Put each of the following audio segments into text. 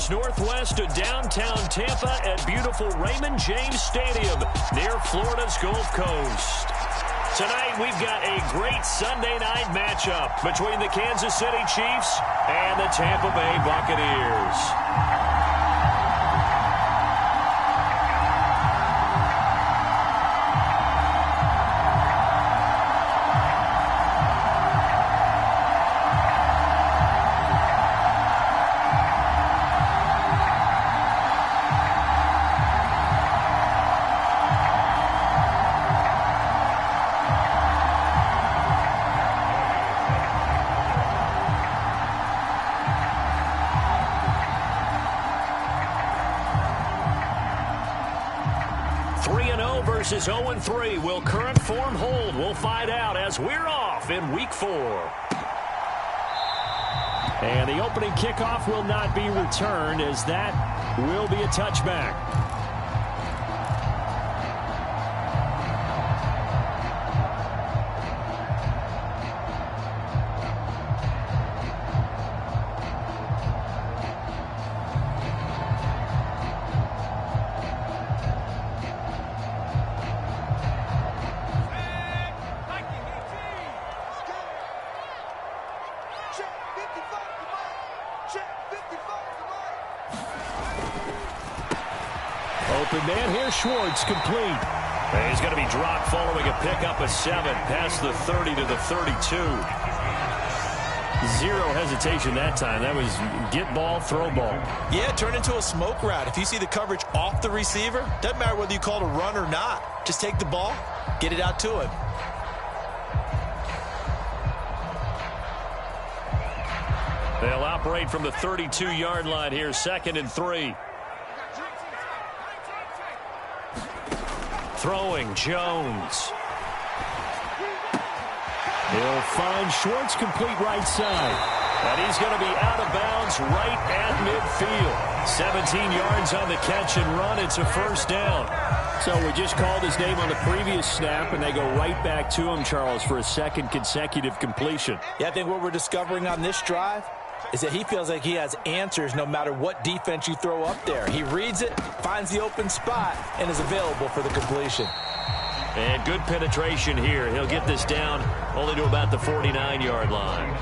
miles northwest of downtown Tampa at beautiful Raymond James Stadium near Florida's Gulf Coast. Tonight, we've got a great Sunday night matchup between the Kansas City Chiefs and the Tampa Bay Buccaneers. Versus 0-3. Will current form hold? We'll find out as we're off in Week 4. And the opening kickoff will not be returned, as that will be a touchback. Open man here, Schwartz, complete. And he's going to be dropped following a pickup of 7 past the 30 to the 32. Zero hesitation that time. That was get ball, throw ball. Yeah, turn into a smoke route. If you see the coverage off the receiver, doesn't matter whether you call it a run or not. Just take the ball, get it out to him. They'll operate from the 32-yard line here, 2nd and 3. Throwing, Jones. He'll find Schwartz, complete right side. And he's going to be out of bounds right at midfield. 17 yards on the catch and run. It's a first down. So we just called his name on the previous snap, and they go right back to him, Charles, for a second consecutive completion. Yeah, I think what we're discovering on this drive is that he feels like he has answers no matter what defense you throw up there. He reads it, finds the open spot, and is available for the completion. And good penetration here. He'll get this down only to about the 49-yard line.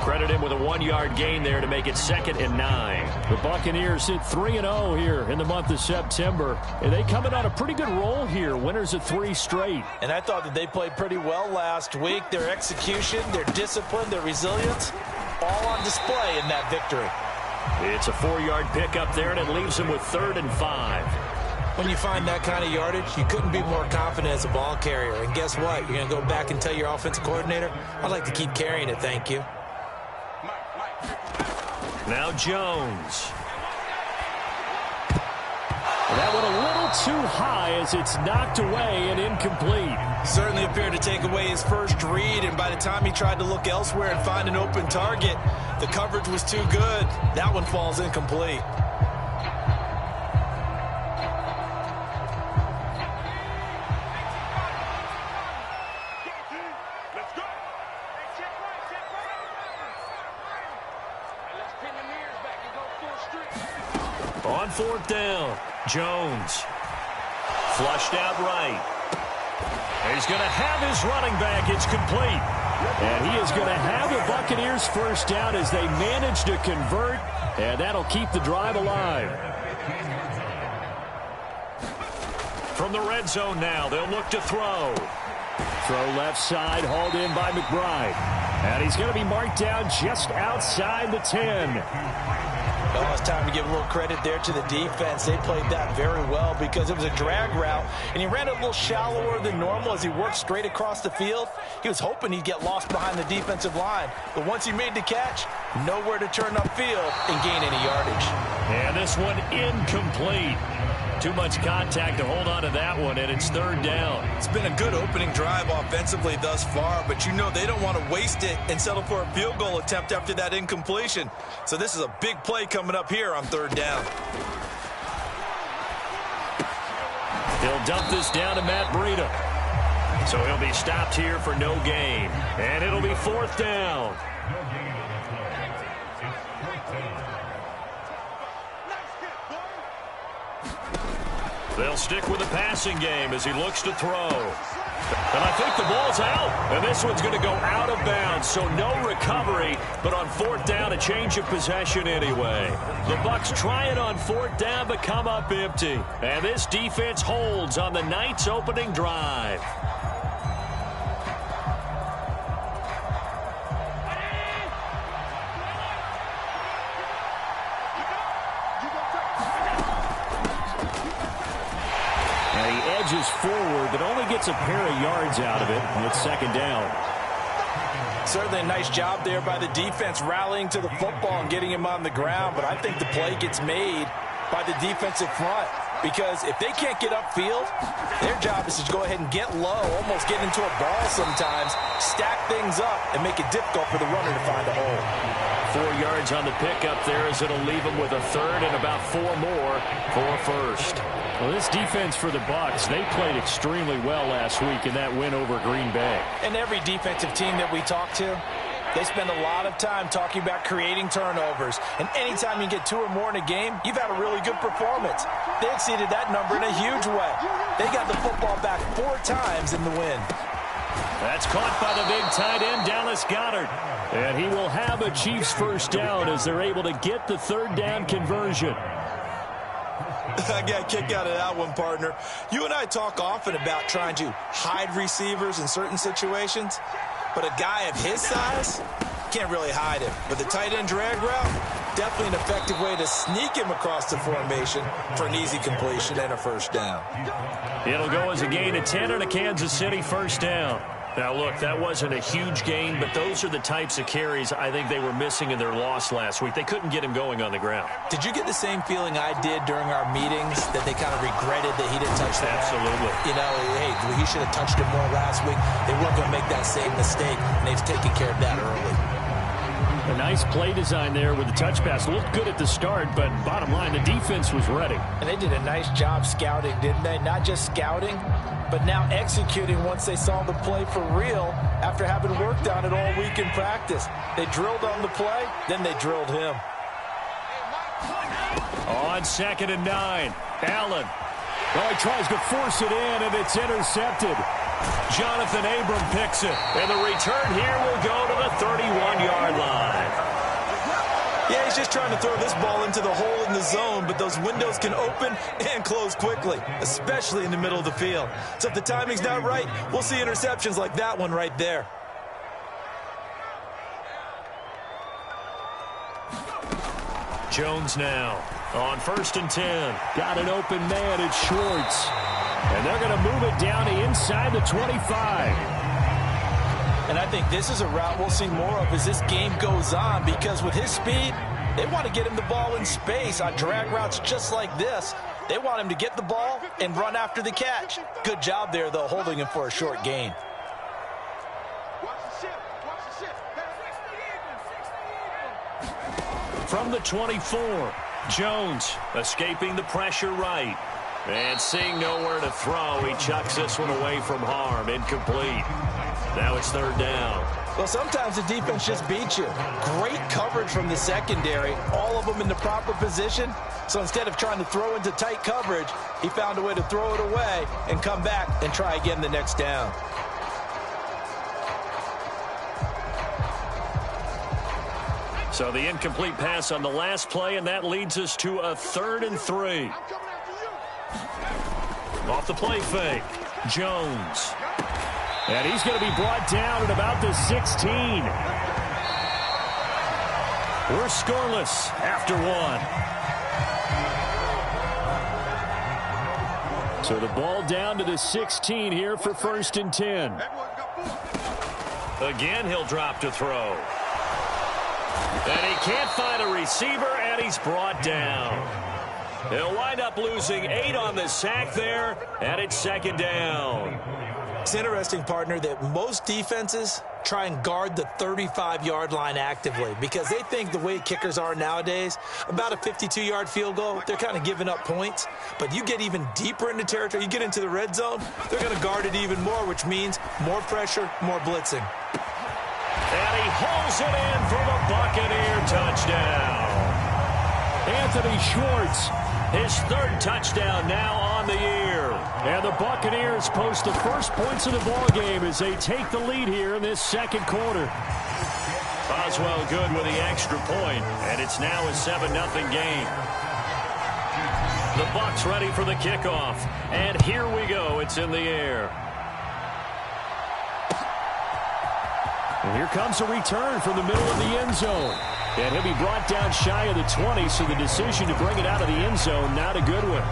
Credit him with a 1-yard gain there to make it 2nd and 9. The Buccaneers sit 3-0 here in the month of September. And they come in on a pretty good roll here. Winners of 3 straight. And I thought that they played pretty well last week. Their execution, their discipline, their resilience, all on display in that victory. It's a 4-yard pickup there, and it leaves them with 3rd and 5. When you find that kind of yardage, you couldn't be more confident as a ball carrier. And guess what? You're going to go back and tell your offensive coordinator, I'd like to keep carrying it, thank you. Now Jones. That went a little too high as it's knocked away and incomplete. Certainly appeared to take away his first read, and by the time he tried to look elsewhere and find an open target, the coverage was too good. That one falls incomplete. On 4th down, Jones. Flushed out right. He's going to have his running back. It's complete. And he is going to have the Buccaneers first down as they manage to convert. And that'll keep the drive alive. From the red zone now, they'll look to throw. Throw left side, hauled in by McBride. And he's going to be marked down just outside the 10. Well, it's time to give a little credit there to the defense. They played that very well because it was a drag route, and he ran it a little shallower than normal as he worked straight across the field. He was hoping he'd get lost behind the defensive line, but once he made the catch, nowhere to turn upfield and gain any yardage. And this one incomplete. Too much contact to hold on to that one, and it's 3rd down. It's been a good opening drive offensively thus far, but you know they don't want to waste it and settle for a field goal attempt after that incompletion. So this is a big play coming up here on 3rd down. They'll dump this down to Matt Breida. So he'll be stopped here for no gain. And it'll be 4th down. They'll stick with the passing game as he looks to throw. And I think the ball's out. And this one's going to go out of bounds, so no recovery. But on fourth down, a change of possession anyway. The Bucs try it on fourth down, but come up empty. And this defense holds on the Knights' opening drive. Forward, but only gets a pair of yards out of it, and it's second down. Certainly a nice job there by the defense rallying to the football and getting him on the ground, but I think the play gets made by the defensive front because if they can't get upfield, their job is to go ahead and get low, almost get into a ball sometimes, stack things up, and make it difficult for the runner to find a hole. 4 yards on the pickup there as it'll leave them with a third and about 4 more for a first. Well, this defense for the Bucs, they played extremely well last week in that win over Green Bay. And every defensive team that we talk to, they spend a lot of time talking about creating turnovers. And anytime you get 2 or more in a game, you've had a really good performance. They exceeded that number in a huge way. They got the football back 4 times in the win. That's caught by the big tight end, Dallas Goedert. And he will have a Chiefs first down as they're able to get the third down conversion. I got a kick out of that one, partner. You and I talk often about trying to hide receivers in certain situations, but a guy of his size can't really hide him. But the tight end drag route, definitely an effective way to sneak him across the formation for an easy completion and a first down. It'll go as a gain of 10 and a Kansas City first down. Now, look, that wasn't a huge gain, but those are the types of carries I think they were missing in their loss last week. They couldn't get him going on the ground. Did you get the same feeling I did during our meetings, that they kind of regretted that he didn't touch that? Absolutely. You know, hey, he should have touched it more last week. They weren't going to make that same mistake, and they've taken care of that early. A nice play design there with the touch pass. Looked good at the start, but bottom line, the defense was ready. And they did a nice job scouting, didn't they? Not just scouting, but now executing once they saw the play for real after having worked on it all week in practice. They drilled on the play, then they drilled him. On 2nd and 9, Allen. Well, he tries to force it in, and it's intercepted. Jonathan Abram picks it, and the return here will go to the 31-yard line. Yeah, he's just trying to throw this ball into the hole in the zone, but those windows can open and close quickly, especially in the middle of the field. So if the timing's not right, we'll see interceptions like that one right there. Jones now on 1st and 10. Got an open man, it's Schwartz. And they're going to move it down to inside the 25. And I think this is a route we'll see more of as this game goes on, because with his speed, they want to get him the ball in space on drag routes just like this. They want him to get the ball and run after the catch. Good job there, though, holding him for a short gain. From the 24, Jones escaping the pressure right. And seeing nowhere to throw, he chucks this one away from harm. Incomplete. Now it's 3rd down. Well, sometimes the defense just beats you. Great coverage from the secondary, all of them in the proper position. So instead of trying to throw into tight coverage, he found a way to throw it away and come back and try again the next down. So the incomplete pass on the last play, and that leads us to a 3rd and 3. Off the play fake, Jones. And he's going to be brought down at about the 16. We're scoreless after 1. So the ball down to the 16 here for 1st and 10. Again, he'll drop to throw. And he can't find a receiver, and he's brought down. He'll wind up losing 8 on the sack there, and it's 2nd down. It's interesting, partner, that most defenses try and guard the 35-yard line actively because they think the way kickers are nowadays, about a 52-yard field goal, they're kind of giving up points. But you get even deeper into territory, you get into the red zone, they're going to guard it even more, which means more pressure, more blitzing. And he hauls it in for the Buccaneer touchdown. Anthony Schwartz, his third touchdown now on the year. And the Buccaneers post the first points of the ballgame as they take the lead here in this second quarter. Boswell good with the extra point, and it's now a 7-0 game. The Bucs ready for the kickoff, and here we go. It's in the air. And here comes a return from the middle of the end zone. And he'll be brought down shy of the 20, so the decision to bring it out of the end zone, not a good one.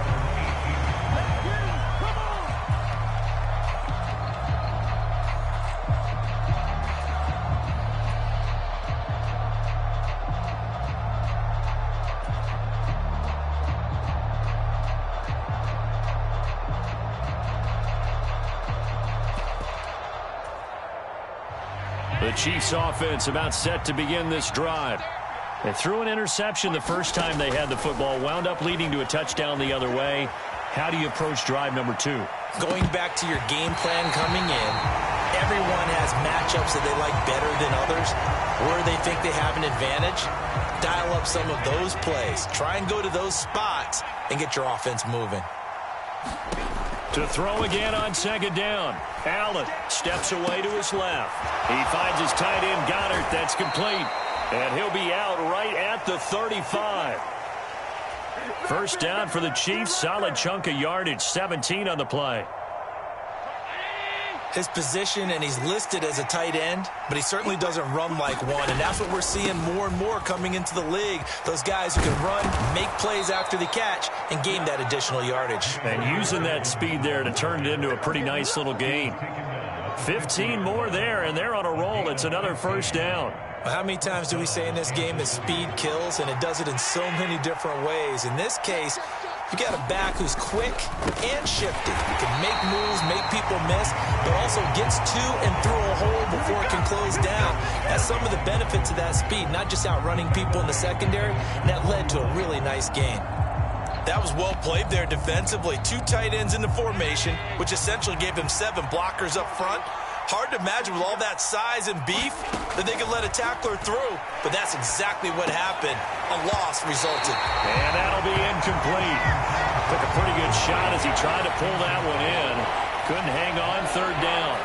The Chiefs offense about set to begin this drive. They threw an interception the first time they had the football, wound up leading to a touchdown the other way. How do you approach drive number 2? Going back to your game plan coming in, everyone has matchups that they like better than others. Where they think they have an advantage, dial up some of those plays. Try and go to those spots and get your offense moving. To throw again on second down. Allen steps away to his left. He finds his tight end Goddard. That's complete. And he'll be out right at the 35. First down for the Chiefs. Solid chunk of yardage. 17 on the play. His position, and he's listed as a tight end, but he certainly doesn't run like one, and that's what we're seeing more and more coming into the league. Those guys who can run, make plays after the catch, and gain that additional yardage. And using that speed there to turn it into a pretty nice little gain. 15 more there, and they're on a roll. It's another first down. How many times do we say in this game that speed kills, and it does it in so many different ways? In this case, you got a back who's quick and shifty. Can make moves, make people miss, but also gets to and through a hole before it can close down. That's some of the benefits of that speed, not just outrunning people in the secondary, and that led to a really nice gain. That was well played there defensively. 2 tight ends in the formation, which essentially gave him 7 blockers up front. Hard to imagine with all that size and beef that they could let a tackler through, but that's exactly what happened. A loss resulted. And that'll be incomplete. Took a pretty good shot as he tried to pull that one in. Couldn't hang on third down.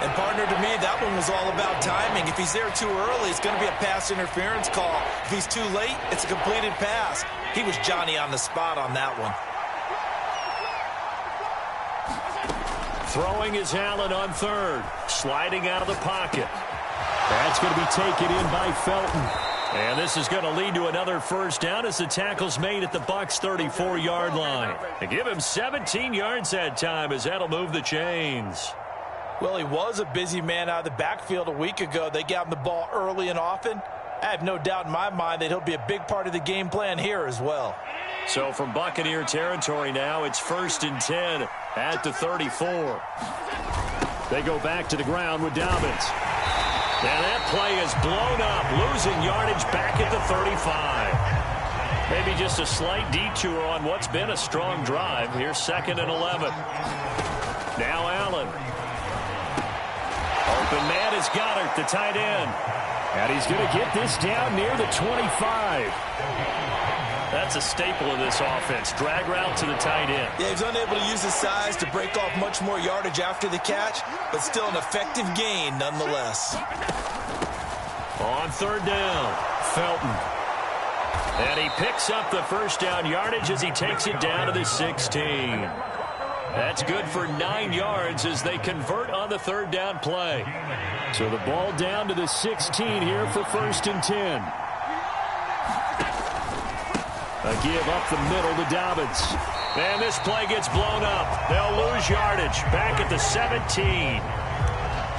And partner, to me, that one was all about timing. If he's there too early, it's going to be a pass interference call. If he's too late, it's a completed pass. He was Johnny on the spot on that one. Throwing is Allen on third. Sliding out of the pocket. That's going to be taken in by Felton. And this is going to lead to another first down as the tackle's made at the Bucs' 34-yard line. They give him 17 yards that time as that'll move the chains. Well, he was a busy man out of the backfield a week ago. They got him the ball early and often. I have no doubt in my mind that he'll be a big part of the game plan here as well. So from Buccaneer territory now, it's 1st and 10 at the 34. They go back to the ground with Dobbins. And that play is blown up, losing yardage back at the 35. Maybe just a slight detour on what's been a strong drive. Here's 2nd and 11. Now Allen. Open man is Goddard, the tight end. And he's going to get this down near the 25. That's a staple of this offense. Drag route to the tight end. Yeah, he's unable to use his size to break off much more yardage after the catch, but still an effective gain nonetheless. On third down, Felton. And he picks up the first down yardage as he takes it down to the 16. That's good for 9 yards as they convert on the third down play. So the ball down to the 16 here for 1st and 10. A give up the middle to Dobbins. And this play gets blown up. They'll lose yardage back at the 17.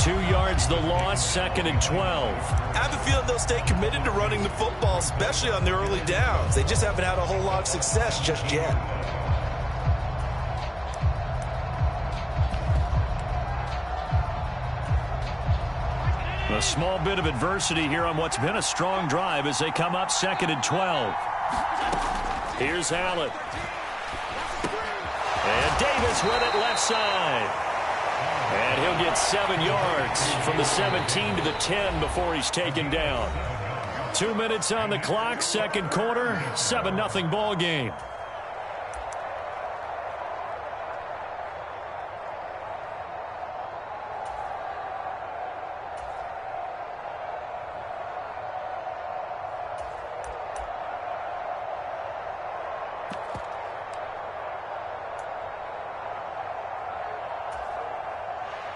2 yards the loss, 2nd and 12. I have a feeling they'll stay committed to running the football, especially on the early downs. They just haven't had a whole lot of success just yet. A small bit of adversity here on what's been a strong drive as they come up 2nd and 12. Here's Allen. And Davis with it left side. And he'll get 7 yards from the 17 to the 10 before he's taken down. 2 minutes on the clock, second quarter, 7-0 ball game.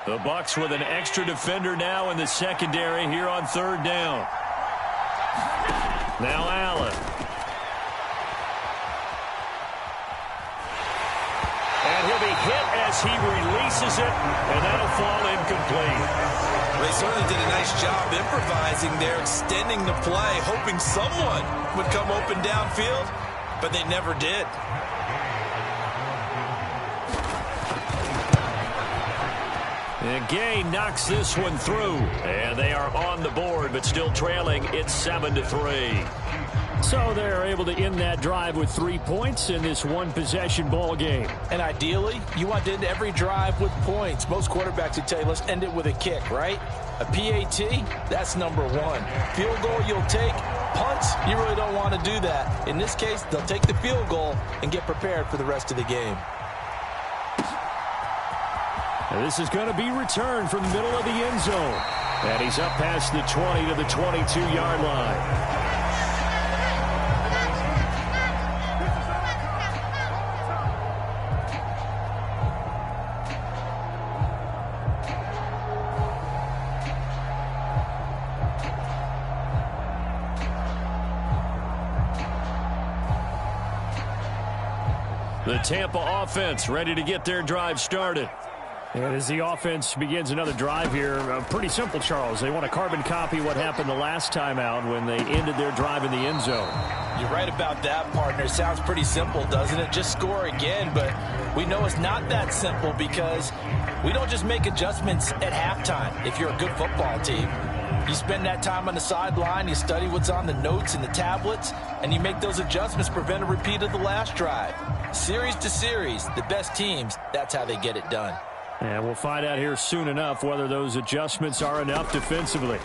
The Bucs with an extra defender now in the secondary here on third down. Now Allen. And he'll be hit as he releases it, and that'll fall incomplete. They certainly did a nice job improvising there, extending the play, hoping someone would come open downfield, but they never did. And Gay knocks this one through. And they are on the board, but still trailing. It's 7-3. So they're able to end that drive with 3 points in this one-possession ball game. And ideally, you want to end every drive with points. Most quarterbacks would tell you, let's end it with a kick, right? A PAT, that's number one. Field goal you'll take. Punts, you really don't want to do that. In this case, they'll take the field goal and get prepared for the rest of the game. And this is going to be returned from the middle of the end zone. And he's up past the 20 to the 22-yard line. The Tampa offense ready to get their drive started. And as the offense begins another drive here, pretty simple, Charles. They want to carbon copy what happened the last time out when they ended their drive in the end zone. You're right about that, partner. Sounds pretty simple, doesn't it? Just score again, but we know it's not that simple because we don't just make adjustments at halftime if you're a good football team. You spend that time on the sideline, you study what's on the notes and the tablets, and you make those adjustments to prevent a repeat of the last drive. Series to series, the best teams, that's how they get it done. And we'll find out here soon enough whether those adjustments are enough defensively.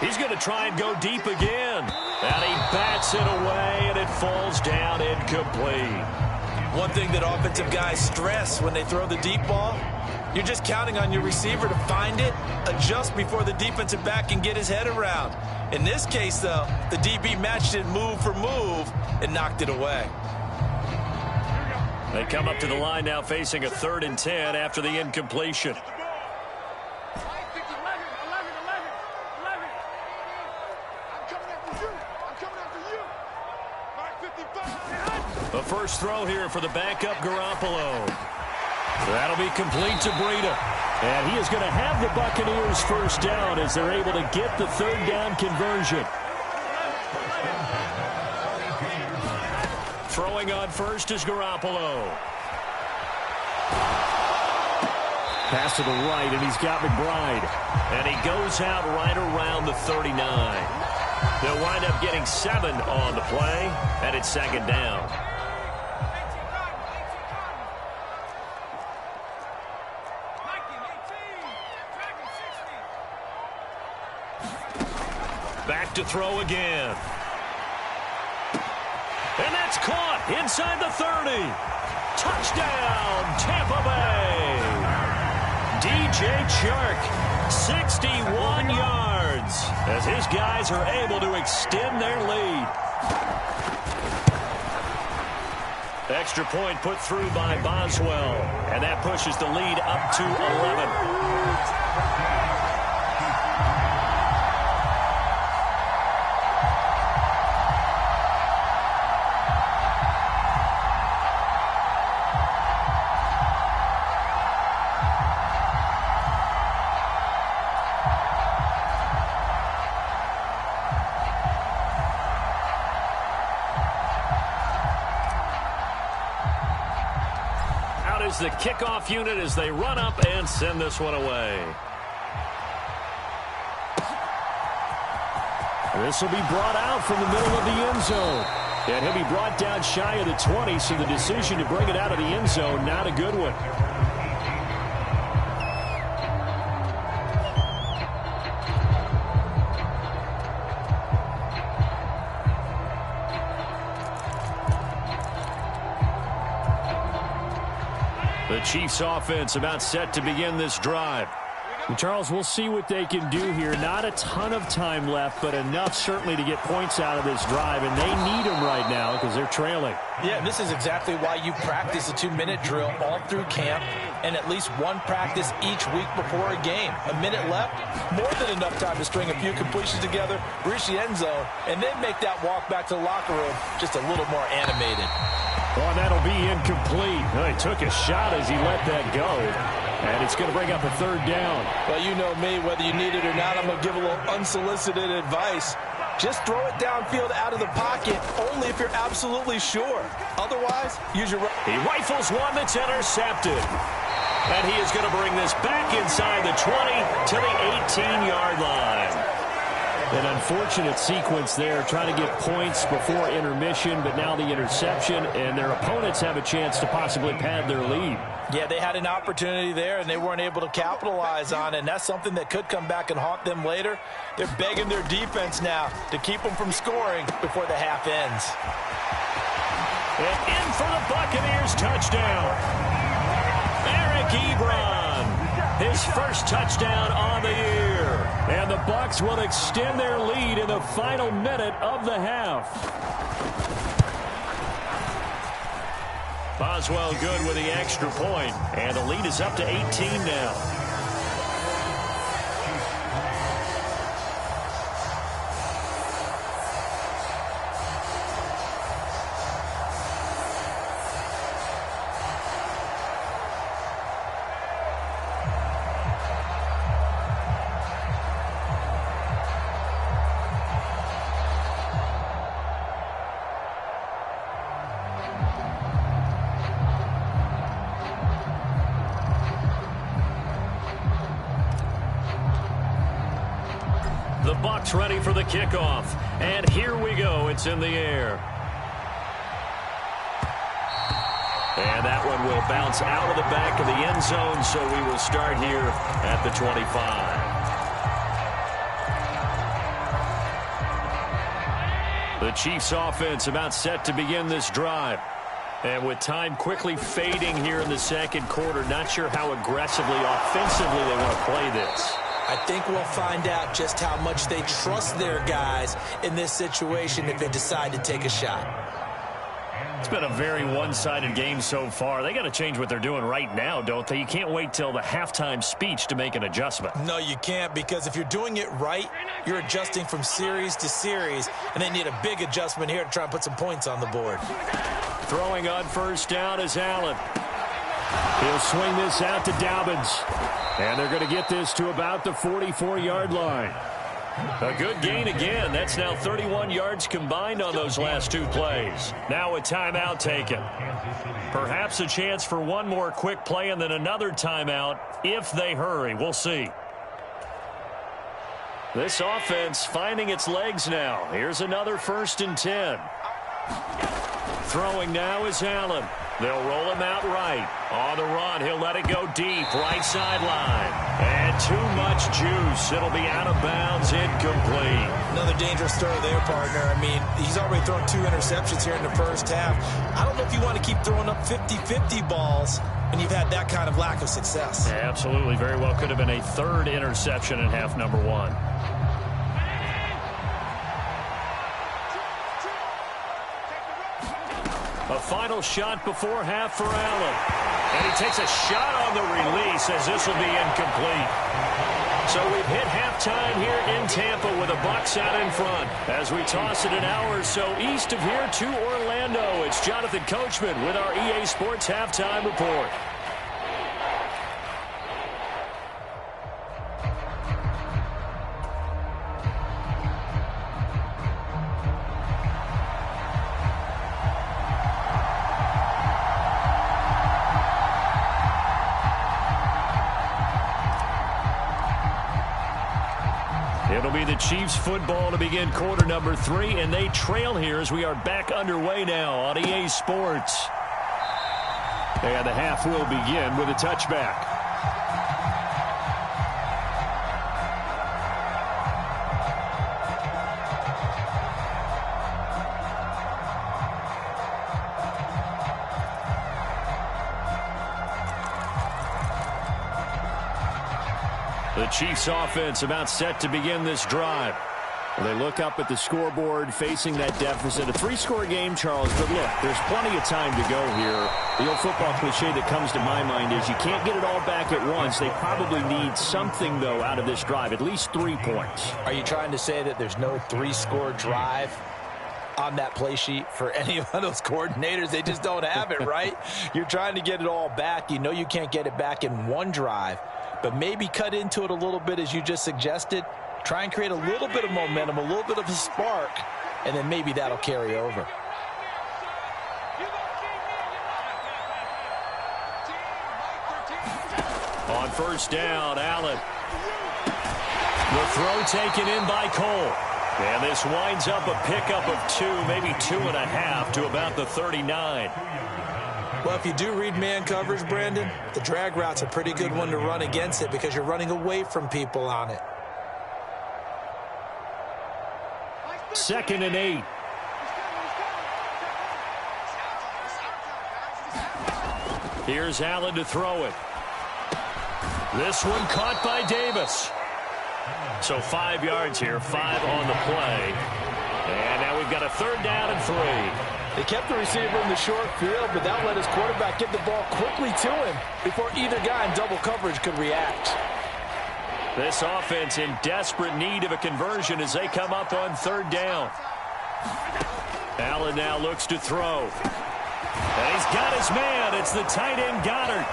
He's going to try and go deep again. And he bats it away, and it falls down incomplete. One thing that offensive guys stress when they throw the deep ball, you're just counting on your receiver to find it, adjust before the defensive back can get his head around. In this case, though, the DB matched it move for move and knocked it away. They come up to the line now facing a 3rd and 10 after the incompletion. The first throw here for the backup Garoppolo. That'll be complete to Breida. And he is going to have the Buccaneers first down as they're able to get the 3rd down conversion. Throwing on first is Garoppolo. Pass to the right, and he's got McBride. And he goes out right around the 39. They'll wind up getting 7 on the play, and it's 2nd down. Back to throw again. And that's caught inside the 30. Touchdown, Tampa Bay. DJ Chark, 61 yards, as his guys are able to extend their lead. Extra point put through by Boswell, and that pushes the lead up to 11. The kickoff unit as they run up and send this one away. This will be brought out from the middle of the end zone. And he'll be brought down shy of the 20, so the decision to bring it out of the end zone, not a good one. The Chiefs offense about set to begin this drive. And Charles, we'll see what they can do here. Not a ton of time left, but enough certainly to get points out of this drive, and they need them right now because they're trailing. Yeah, and this is exactly why you practice a 2-minute drill all through camp and at least one practice each week before a game. A minute left, more than enough time to string a few completions together, reach the end zone, and then make that walk back to the locker room just a little more animated. Oh, that'll be incomplete. Oh, he took a shot as he let that go. And it's going to bring up a third down. Well, you know me, whether you need it or not, I'm going to give a little unsolicited advice. Just throw it downfield out of the pocket, only if you're absolutely sure. Otherwise, use your... He rifles one that's intercepted. And he is going to bring this back inside the 20 to the 18-yard line. An unfortunate sequence there, trying to get points before intermission, but now the interception, and their opponents have a chance to possibly pad their lead. Yeah, they had an opportunity there, and they weren't able to capitalize on it, and that's something that could come back and haunt them later. They're begging their defense now to keep them from scoring before the half ends. And in for the Buccaneers touchdown. Eric Ebron, his first touchdown on the year. And the Bucs will extend their lead in the final minute of the half. Boswell good with the extra point, and the lead is up to 18 now. The Bucs ready for the kickoff. And here we go. It's in the air. And that one will bounce out of the back of the end zone, so we will start here at the 25. The Chiefs offense about set to begin this drive. And with time quickly fading here in the second quarter, not sure how aggressively, offensively they want to play this. I think we'll find out just how much they trust their guys in this situation if they decide to take a shot. It's been a very one-sided game so far. They got to change what they're doing right now, don't they? You can't wait till the halftime speech to make an adjustment. No, you can't, because if you're doing it right, you're adjusting from series to series, and they need a big adjustment here to try and put some points on the board. Throwing on first down is Allen. He'll swing this out to Dobbins. And they're going to get this to about the 44-yard line. A good gain again. That's now 31 yards combined on those last two plays. Now a timeout taken. Perhaps a chance for one more quick play and then another timeout if they hurry. We'll see. This offense finding its legs now. Here's another 1st and 10. Throwing now is Allen. They'll roll him out right. On the run, he'll let it go deep, right sideline. And too much juice. It'll be out of bounds, incomplete. Another dangerous throw there, partner. I mean, he's already thrown 2 interceptions here in the first half. I don't know if you want to keep throwing up 50-50 balls when you've had that kind of lack of success. Yeah, absolutely. Very well could have been a 3rd interception in half number 1. A final shot before half for Allen. And he takes a shot on the release as this will be incomplete. So we've hit halftime here in Tampa with the Bucs out in front. As we toss it an hour or so east of here to Orlando, it's Jonathan Coachman with our EA Sports Halftime Report. It'll be the Chiefs football to begin quarter number 3, and they trail here as we are back underway now on EA Sports. And the half will begin with a touchback. The Chiefs offense about set to begin this drive. They look up at the scoreboard facing that deficit. A 3-score game, Charles, but look, there's plenty of time to go here. The old football cliche that comes to my mind is you can't get it all back at once. They probably need something, though, out of this drive, at least 3 points. Are you trying to say that there's no 3-score drive on that play sheet for any of those coordinators? They just don't have it, right? You're trying to get it all back. You know you can't get it back in one drive, but maybe cut into it a little bit as you just suggested. Try and create a little bit of momentum, a little bit of a spark, and then maybe that'll carry over. On first down, Allen. The throw taken in by Cole. And this winds up a pickup of 2, maybe 2.5 to about the 39. Well, if you do read man coverage, Brandon, the drag route's a pretty good one to run against it because you're running away from people on it. 2nd and 8. Here's Allen to throw it. This one caught by Davis. So 5 yards here, 5 on the play. And now we've got a 3rd down and 3. They kept the receiver in the short field, but that let his quarterback get the ball quickly to him before either guy in double coverage could react. This offense in desperate need of a conversion as they come up on 3rd down. Allen now looks to throw. And he's got his man. It's the tight end Goddard.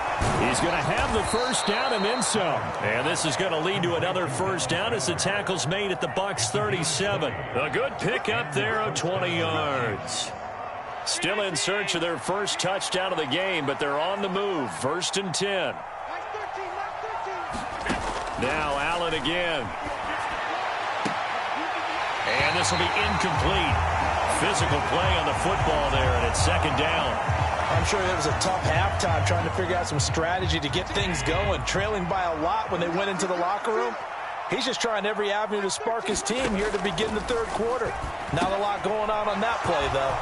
He's going to have the 1st down and then some. And this is going to lead to another 1st down as the tackle's made at the Bucs 37. A good pickup there of 20 yards. Still in search of their first touchdown of the game, but they're on the move. 1st and 10. Now Allen again. And this will be incomplete. Physical play on the football there, and it's 2nd down. I'm sure it was a tough halftime trying to figure out some strategy to get things going, trailing by a lot when they went into the locker room. He's just trying every avenue to spark his team here to begin the 3rd quarter. Not a lot going on that play, though.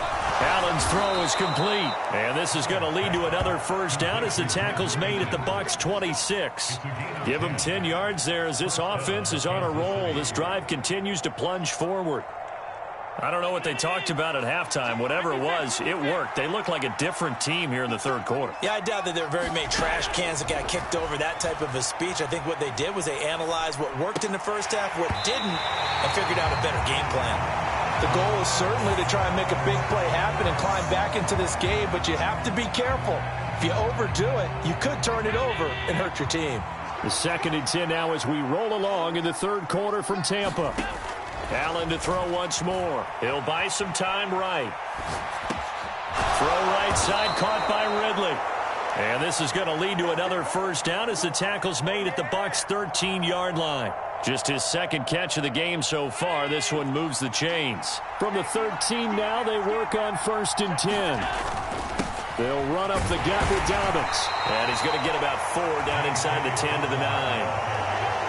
Allen's throw is complete. And this is going to lead to another 1st down as the tackle's made at the Bucs 26. Give them 10 yards there as this offense is on a roll. This drive continues to plunge forward. I don't know what they talked about at halftime. Whatever it was, it worked. They look like a different team here in the 3rd quarter. Yeah, I doubt that there are very many trash cans that got kicked over, that type of a speech. I think what they did was they analyzed what worked in the first half, what didn't, and figured out a better game plan. The goal is certainly to try and make a big play happen and climb back into this game, but you have to be careful. If you overdo it, you could turn it over and hurt your team. The 2nd and 10 now as we roll along in the 3rd quarter from Tampa. Allen to throw once more. He'll buy some time right. Throw right side caught by Ridley. And this is going to lead to another 1st down as the tackle's made at the Bucs 13-yard line. Just his 2nd catch of the game so far. This one moves the chains. From the 13 now, they work on 1st and 10. They'll run up the gap with Dobbins. And he's going to get about 4 down inside the 10 to the 9.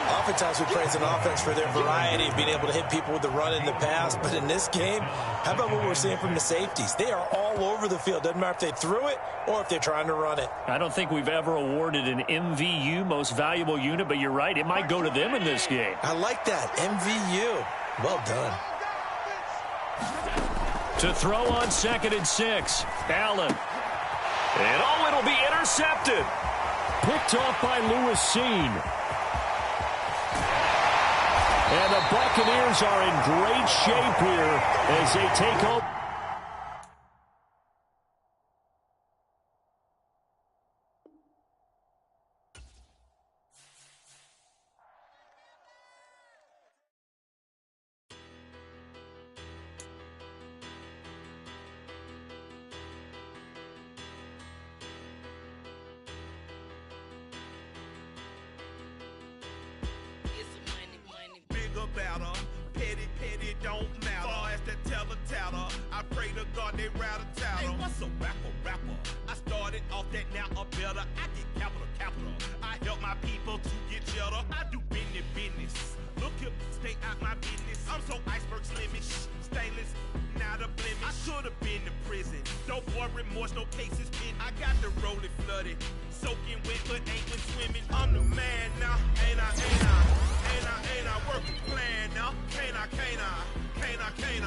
Oftentimes we praise an offense for their variety of being able to hit people with the run in the pass. But in this game, how about what we're seeing from the safeties? They are all over the field. Doesn't matter if they threw it or if they're trying to run it. I don't think we've ever awarded an MVU, most valuable unit, but you're right. It might go to them in this game. I like that. MVU. Well done. To throw on 2nd and 6. Allen. And it'll be intercepted. Picked off by Lewis Cine. And the Buccaneers are in great shape here as they take over. Petty don't matter. Far as that tell-a-tatter, I pray to God they rat-a-tatter. Hey, what's a rapper? I started off that, now a better. I get capital. I help my people to get cheddar. I do business. Look here, stay out my business. I'm so iceberg slimish, stainless. Now without a blemish. I should have been in prison. No more remorse, no cases pending. I got the rolling flooded, soaking wet, but ain't been swimming. I'm the man now, ain't I? Work a plan now, can't I?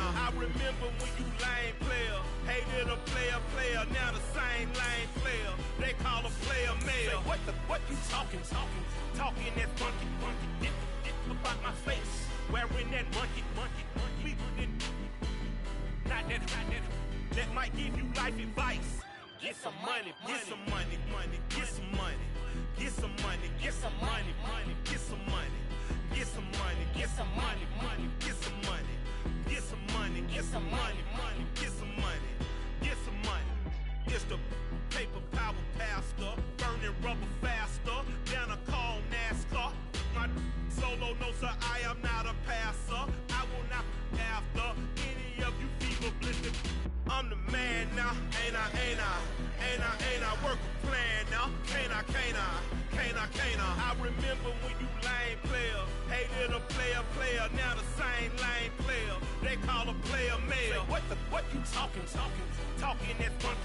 I remember when you lame player, hated a player, now the same lame player. They call a player mayor. What you talking that funky, dip about my face, wearing that monkey. We didn't, not that might give you life advice. Get some money, get some money, get some money, get some money, get some money, get some money, get some money, get some money, get some money, get some money, get some money, get some money, get some money. It's the paper power pastor, burning rubber faster, down a call NASCAR. My solo no sir, I am not a passer. I will not after any of you fever blistered. I'm the man now, ain't I? Work a plan now, can't I? I remember when you lame player, hated a player, now the same lame player. They call a player mayor. What you talking that funky?